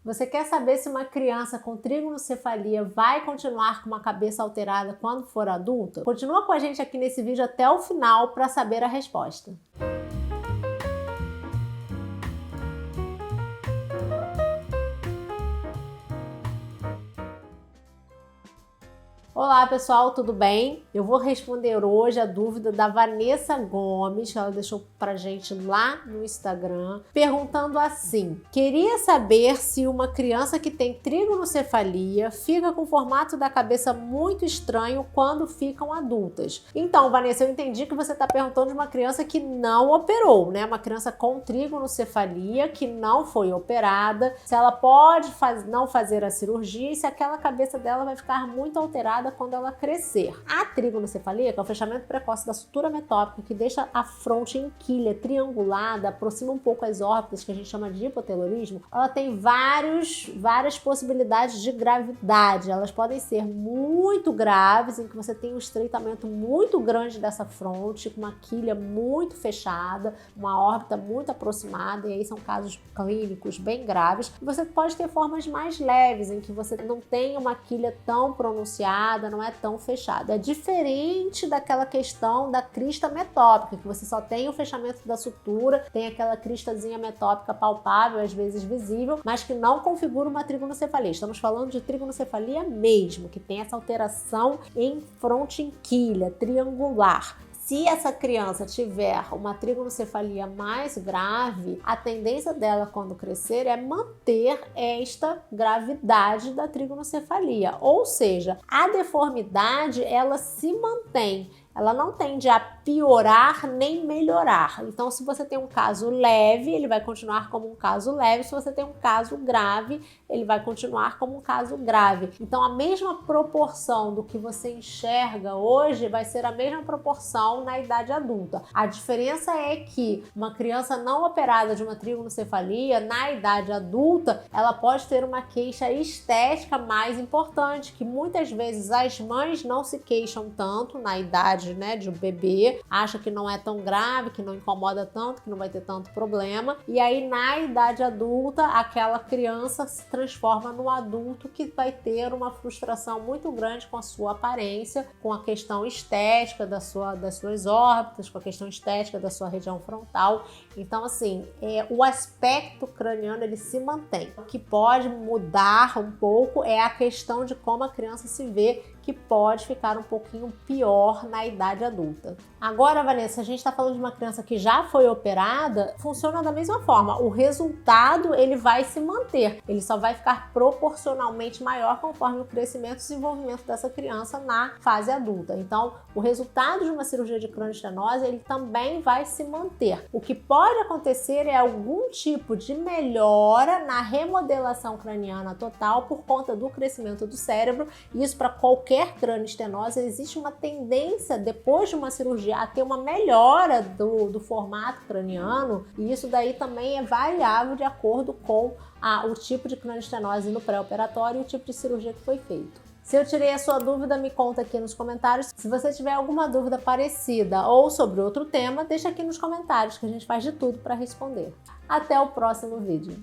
Você quer saber se uma criança com trigonocefalia vai continuar com uma cabeça alterada quando for adulta? Continua com a gente aqui nesse vídeo até o final para saber a resposta. Olá pessoal, tudo bem? Eu vou responder hoje a dúvida da Vanessa Gomes, que ela deixou pra gente lá no Instagram, perguntando assim: queria saber se uma criança que tem trigonocefalia fica com o formato da cabeça muito estranho quando ficam adultas. Então, Vanessa, eu entendi que você está perguntando de uma criança que não operou, né? Uma criança com trigonocefalia que não foi operada, se ela pode não fazer a cirurgia e se aquela cabeça dela vai ficar muito alterada quando ela crescer. A trigonocefalia, que é o fechamento precoce da sutura metópica, que deixa a fronte em quilha triangulada, aproxima um pouco as órbitas, que a gente chama de hipotelorismo, ela tem várias possibilidades de gravidade. Elas podem ser muito graves, em que você tem um estreitamento muito grande dessa fronte, com uma quilha muito fechada, uma órbita muito aproximada, e aí são casos clínicos bem graves. Você pode ter formas mais leves, em que você não tem uma quilha tão pronunciada, não é tão fechada. É diferente daquela questão da crista metópica, que você só tem o fechamento da sutura, tem aquela cristazinha metópica palpável, às vezes visível, mas que não configura uma trigonocefalia. Estamos falando de trigonocefalia mesmo, que tem essa alteração em fronte em quilha, triangular. Se essa criança tiver uma trigonocefalia mais grave, a tendência dela quando crescer é manter esta gravidade da trigonocefalia, ou seja, a deformidade ela se mantém. Ela não tende a piorar nem melhorar. Então, se você tem um caso leve, ele vai continuar como um caso leve. Se você tem um caso grave, ele vai continuar como um caso grave. Então, a mesma proporção do que você enxerga hoje vai ser a mesma proporção na idade adulta. A diferença é que uma criança não operada de uma trigonocefalia, na idade adulta, ela pode ter uma queixa estética mais importante, que muitas vezes as mães não se queixam tanto na idade, né, de um bebê, acha que não é tão grave, que não incomoda tanto, que não vai ter tanto problema, e aí na idade adulta aquela criança se transforma no adulto que vai ter uma frustração muito grande com a sua aparência, com a questão estética das suas órbitas, com a questão estética da sua região frontal. Então assim, o aspecto craniano ele se mantém. O que pode mudar um pouco é a questão de como a criança se vê, que pode ficar um pouquinho pior na idade adulta. Agora, Vanessa, a gente está falando de uma criança que já foi operada, funciona da mesma forma. O resultado ele vai se manter, ele só vai ficar proporcionalmente maior conforme o crescimento e desenvolvimento dessa criança na fase adulta. Então, o resultado de uma cirurgia de cranioestenose ele também vai se manter. O que pode acontecer é algum tipo de melhora na remodelação craniana total por conta do crescimento do cérebro. Isso para qualquer cranioestenose, existe uma tendência, depois de uma cirurgia, a ter uma melhora do formato craniano, e isso daí também é variável de acordo com o tipo de cranioestenose no pré-operatório e o tipo de cirurgia que foi feito. Se eu tirei a sua dúvida, me conta aqui nos comentários. Se você tiver alguma dúvida parecida ou sobre outro tema, deixa aqui nos comentários que a gente faz de tudo para responder. Até o próximo vídeo.